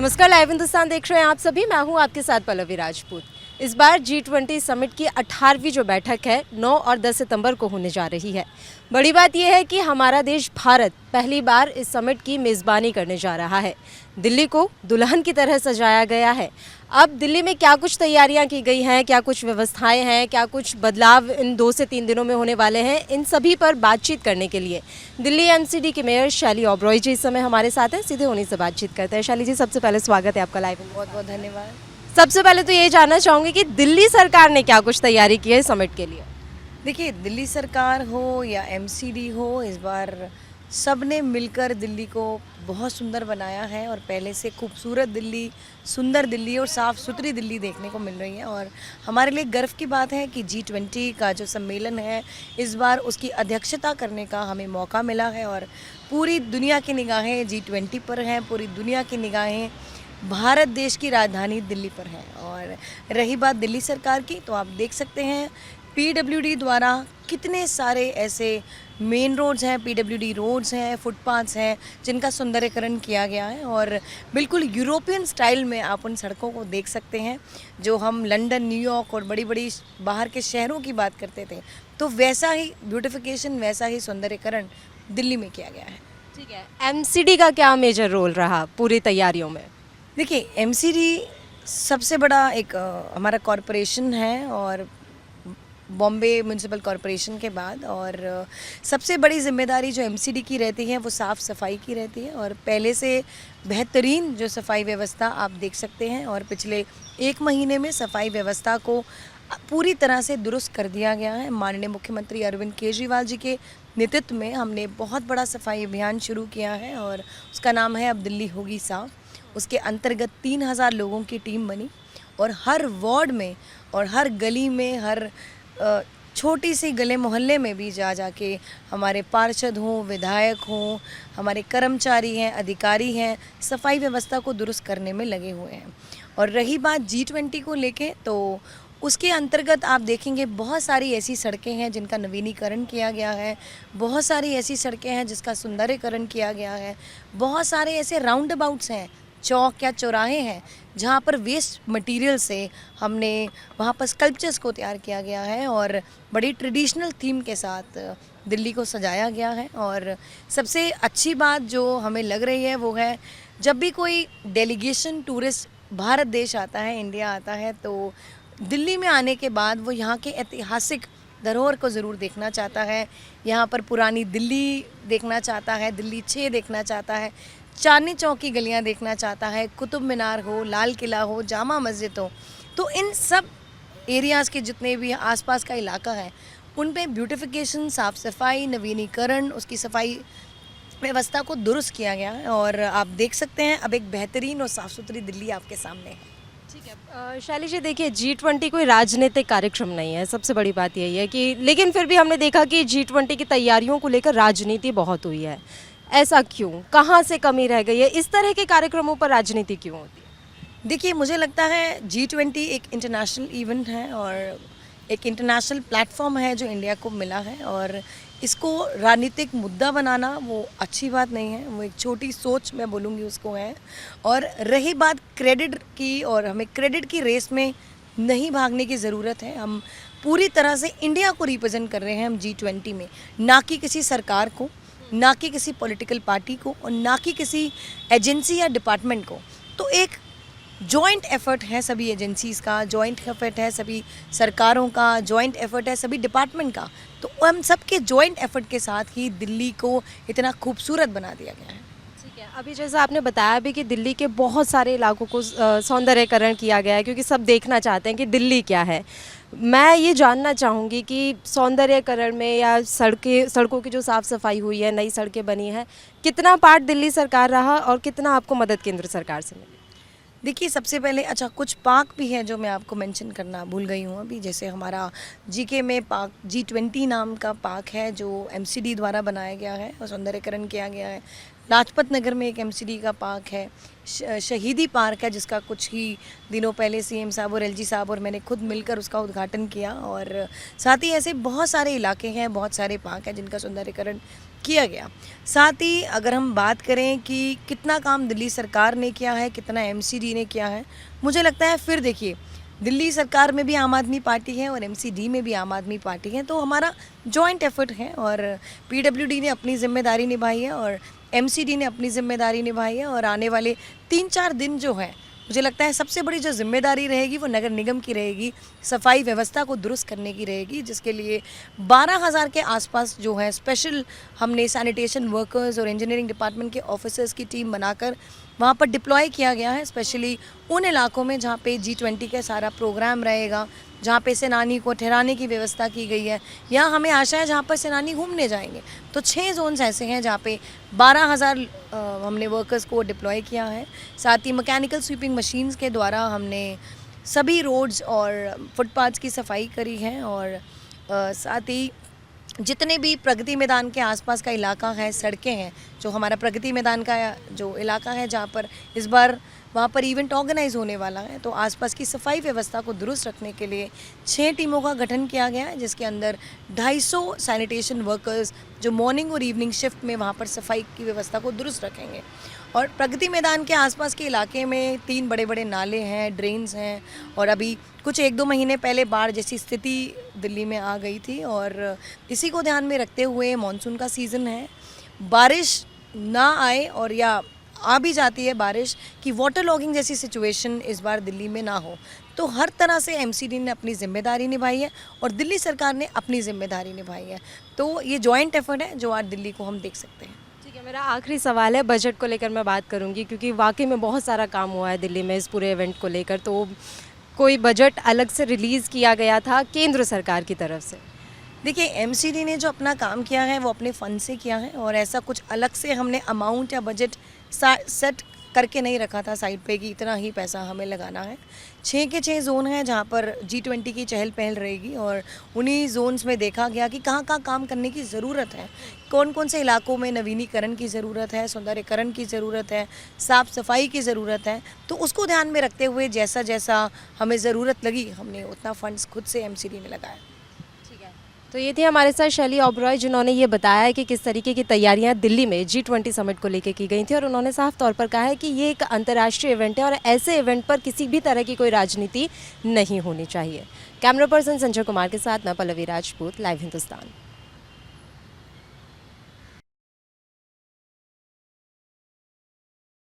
नमस्कार, लाइव हिंदुस्तान देख रहे हैं आप सभी। मैं हूं आपके साथ पल्लवी राजपूत। इस बार G20 समिट की 18वीं जो बैठक है 9 और 10 सितंबर को होने जा रही है। बड़ी बात यह है कि हमारा देश भारत पहली बार इस समिट की मेज़बानी करने जा रहा है। दिल्ली को दुल्हन की तरह सजाया गया है। अब दिल्ली में क्या कुछ तैयारियां की गई हैं, क्या कुछ व्यवस्थाएं हैं, क्या कुछ बदलाव इन 2 से 3 दिनों में होने वाले हैं, इन सभी पर बातचीत करने के लिए दिल्ली एमसीडी के मेयर शैली ओबरॉय जी इस समय हमारे साथ हैं। सीधे उन्हीं से बातचीत करते हैं। शैली जी, सबसे पहले स्वागत है आपका लाइव में। बहुत बहुत धन्यवाद। सबसे पहले तो ये जानना चाहूँगी कि दिल्ली सरकार ने क्या कुछ तैयारी की है समिट के लिए। देखिए, दिल्ली सरकार हो या एमसीडी हो, इस बार सब ने मिलकर दिल्ली को बहुत सुंदर बनाया है और पहले से खूबसूरत दिल्ली, सुंदर दिल्ली और साफ़ सुथरी दिल्ली देखने को मिल रही है। और हमारे लिए गर्व की बात है कि G20 का जो सम्मेलन है, इस बार उसकी अध्यक्षता करने का हमें मौका मिला है और पूरी दुनिया की निगाहें G20 पर हैं, पूरी दुनिया की निगाहें भारत देश की राजधानी दिल्ली पर है। और रही बात दिल्ली सरकार की, तो आप देख सकते हैं पीडब्ल्यूडी द्वारा कितने सारे ऐसे मेन रोड्स हैं, पीडब्ल्यूडी रोड्स हैं, फुटपाथ्स हैं, जिनका सुंदरीकरण किया गया है। और बिल्कुल यूरोपियन स्टाइल में आप उन सड़कों को देख सकते हैं जो हम लंदन, न्यूयॉर्क और बड़ी बड़ी बाहर के शहरों की बात करते थे, तो वैसा ही ब्यूटिफिकेशन, वैसा ही सुंदरीकरण दिल्ली में किया गया है। ठीक है, एमसीडी का क्या मेजर रोल रहा पूरी तैयारियों में? देखिए, एमसीडी सबसे बड़ा एक हमारा कॉरपोरेशन है और बॉम्बे म्यूनसिपल कॉरपोरेशन के बाद, और सबसे बड़ी जिम्मेदारी जो एमसीडी की रहती है वो साफ़ सफाई की रहती है। और पहले से बेहतरीन जो सफाई व्यवस्था आप देख सकते हैं, और पिछले 1 महीने में सफाई व्यवस्था को पूरी तरह से दुरुस्त कर दिया गया है। माननीय मुख्यमंत्री अरविंद केजरीवाल जी के नेतृत्व में हमने बहुत बड़ा सफाई अभियान शुरू किया है और उसका नाम है अब दिल्ली होगी साफ़। उसके अंतर्गत 3000 लोगों की टीम बनी और हर वार्ड में और हर गली में, हर छोटी सी गले मोहल्ले में भी जा के हमारे पार्षद हों, विधायक हों, हमारे कर्मचारी हैं, अधिकारी हैं, सफाई व्यवस्था को दुरुस्त करने में लगे हुए हैं। और रही बात G20 को लेके, तो उसके अंतर्गत आप देखेंगे बहुत सारी ऐसी सड़कें हैं जिनका नवीनीकरण किया गया है, बहुत सारी ऐसी सड़कें हैं जिसका सुंदरीकरण किया गया है, बहुत सारे ऐसे राउंड अबाउट्स हैं, चौक या चौराहे हैं, जहाँ पर वेस्ट मटेरियल से हमने वहाँ पर स्कल्पचर्स को तैयार किया गया है और बड़ी ट्रेडिशनल थीम के साथ दिल्ली को सजाया गया है। और सबसे अच्छी बात जो हमें लग रही है वो है, जब भी कोई डेलीगेशन टूरिस्ट भारत देश आता है, इंडिया आता है, तो दिल्ली में आने के बाद वो यहाँ के ऐतिहासिक धरोहर को ज़रूर देखना चाहता है, यहाँ पर पुरानी दिल्ली देखना चाहता है, दिल्ली 6 देखना चाहता है, चांदनी चौक की गलियाँ देखना चाहता है, कुतुब मीनार हो, लाल किला हो, जामा मस्जिद हो। तो इन सब एरियाज़ के जितने भी आसपास का इलाका है, उन पे ब्यूटिफिकेशन, साफ़ सफाई, नवीनीकरण, उसकी सफाई व्यवस्था को दुरुस्त किया गया है और आप देख सकते हैं अब एक बेहतरीन और साफ़ सुथरी दिल्ली आपके सामने है। ठीक है, शैली जी, देखिए G20 कोई राजनीतिक कार्यक्रम नहीं है, सबसे बड़ी बात यही है कि, लेकिन फिर भी हमने देखा कि G20 की तैयारियों को लेकर राजनीति बहुत हुई है। ऐसा क्यों, कहाँ से कमी रह गई है? इस तरह के कार्यक्रमों पर राजनीति क्यों होती है? देखिए, मुझे लगता है G20 एक इंटरनेशनल इवेंट है और एक इंटरनेशनल प्लेटफॉर्म है जो इंडिया को मिला है, और इसको राजनीतिक मुद्दा बनाना वो अच्छी बात नहीं है, वो एक छोटी सोच मैं बोलूँगी उसको है। और रही बात क्रेडिट की, और हमें क्रेडिट की रेस में नहीं भागने की ज़रूरत है। हम पूरी तरह से इंडिया को रिप्रेजेंट कर रहे हैं हम G20 में, ना कि किसी सरकार को, ना कि किसी पॉलिटिकल पार्टी को, और ना कि किसी एजेंसी या डिपार्टमेंट को। तो एक जॉइंट एफर्ट है सभी एजेंसीज़ का, जॉइंट एफर्ट है सभी सरकारों का, जॉइंट एफर्ट है सभी डिपार्टमेंट का। तो हम सबके जॉइंट एफर्ट के साथ ही दिल्ली को इतना खूबसूरत बना दिया गया है। ठीक है, अभी जैसा आपने बताया भी कि दिल्ली के बहुत सारे इलाकों को सौंदर्यकरण किया गया है, क्योंकि सब देखना चाहते हैं कि दिल्ली क्या है। मैं ये जानना चाहूँगी कि सौंदर्यकरण में या सड़कों की जो साफ़ सफाई हुई है, नई सड़कें बनी हैं, कितना पार्ट दिल्ली सरकार रहा और कितना आपको मदद केंद्र सरकार से मिली? देखिए, सबसे पहले अच्छा कुछ पार्क भी है जो मैं आपको मेंशन करना भूल गई हूँ अभी। जैसे हमारा जीके में पार्क G20 नाम का पार्क है जो एमसीडी द्वारा बनाया गया है और सौंदर्यकरण किया गया है। लाजपत नगर में एक एमसीडी का पार्क है, शहीदी पार्क है जिसका कुछ ही दिनों पहले सीएम साहब और एलजी साहब और मैंने खुद मिलकर उसका उद्घाटन किया। और साथ ही ऐसे बहुत सारे इलाके हैं, बहुत सारे पार्क हैं जिनका सुंदरीकरण किया गया। साथ ही अगर हम बात करें कि कितना काम दिल्ली सरकार ने किया है, कितना एमसीडी ने किया है, मुझे लगता है फिर देखिए दिल्ली सरकार में भी आम आदमी पार्टी है और एमसीडी में भी आम आदमी पार्टी है, तो हमारा जॉइंट एफर्ट है और पीडब्ल्यूडी ने अपनी जिम्मेदारी निभाई है और एमसीडी ने अपनी जिम्मेदारी निभाई है। और आने वाले 3-4 दिन जो है, मुझे लगता है सबसे बड़ी जो जिम्मेदारी रहेगी वो नगर निगम की रहेगी, सफाई व्यवस्था को दुरुस्त करने की रहेगी, जिसके लिए 12,000 के आसपास जो है स्पेशल हमने सैनिटेशन वर्कर्स और इंजीनियरिंग डिपार्टमेंट के ऑफिसर्स की टीम बनाकर वहाँ पर डिप्लॉय किया गया है, स्पेशली उन इलाकों में जहाँ पे G20 का सारा प्रोग्राम रहेगा, जहाँ पे सेनानी को ठहराने की व्यवस्था की गई है, या हमें आशा है जहाँ पर सेनानी घूमने जाएंगे। तो 6 जोन्स ऐसे हैं जहाँ पे 12,000 हमने वर्कर्स को डिप्लॉय किया है। साथ ही मैकेनिकल स्वीपिंग मशीन्स के द्वारा हमने सभी रोड्स और फुटपाथ्स की सफाई करी है और साथ ही जितने भी प्रगति मैदान के आसपास का इलाका है, सड़कें हैं, जो हमारा प्रगति मैदान का जो इलाका है जहाँ पर इस बार वहाँ पर इवेंट ऑर्गेनाइज होने वाला है, तो आसपास की सफाई व्यवस्था को दुरुस्त रखने के लिए 6 टीमों का गठन किया गया है, जिसके अंदर 250 सैनिटेशन वर्कर्स जो मॉर्निंग और इवनिंग शिफ्ट में वहाँ पर सफाई की व्यवस्था को दुरुस्त रखेंगे। और प्रगति मैदान के आसपास के इलाके में 3 बड़े बड़े नाले हैं, ड्रेन्स हैं, और अभी कुछ 1-2 महीने पहले बाढ़ जैसी स्थिति दिल्ली में आ गई थी और इसी को ध्यान में रखते हुए मानसून का सीज़न है, बारिश ना आए और या आ भी जाती है बारिश कि वाटर लॉगिंग जैसी सिचुएशन इस बार दिल्ली में ना हो, तो हर तरह से एमसीडी ने अपनी जिम्मेदारी निभाई है और दिल्ली सरकार ने अपनी जिम्मेदारी निभाई है। तो ये जॉइंट एफर्ट है जो आज दिल्ली को हम देख सकते हैं। ठीक है, मेरा आखिरी सवाल है, बजट को लेकर मैं बात करूंगी क्योंकि वाकई में बहुत सारा काम हुआ है दिल्ली में इस पूरे इवेंट को लेकर, तो कोई बजट अलग से रिलीज़ किया गया था केंद्र सरकार की तरफ से? देखिए, एमसीडी ने जो अपना काम किया है वो अपने फ़ंड से किया है और ऐसा कुछ अलग से हमने अमाउंट या बजट सेट करके नहीं रखा था साइड पे कि इतना ही पैसा हमें लगाना है। 6 के 6 जोन हैं जहाँ पर G20 की चहल पहल रहेगी और उन्हीं जोन्स में देखा गया कि कहाँ कहाँ काम करने की ज़रूरत है, कौन कौन से इलाकों में नवीनीकरण की ज़रूरत है, सौंदर्यकरण की ज़रूरत है, साफ़ सफाई की ज़रूरत है। तो उसको ध्यान में रखते हुए जैसा जैसा हमें ज़रूरत लगी हमने उतना फंड्स खुद से एमसीडी में लगाया। तो ये थी हमारे साथ शैली ओबरॉय, जिन्होंने ये बताया है कि किस तरीके की तैयारियां दिल्ली में G20 समिट को लेकर की गई थी और उन्होंने साफ तौर पर कहा है कि ये एक अंतर्राष्ट्रीय इवेंट है और ऐसे इवेंट पर किसी भी तरह की कोई राजनीति नहीं होनी चाहिए। कैमरा पर्सन संजय कुमार के साथ मैं पल्लवी राजपूत, लाइव हिंदुस्तान।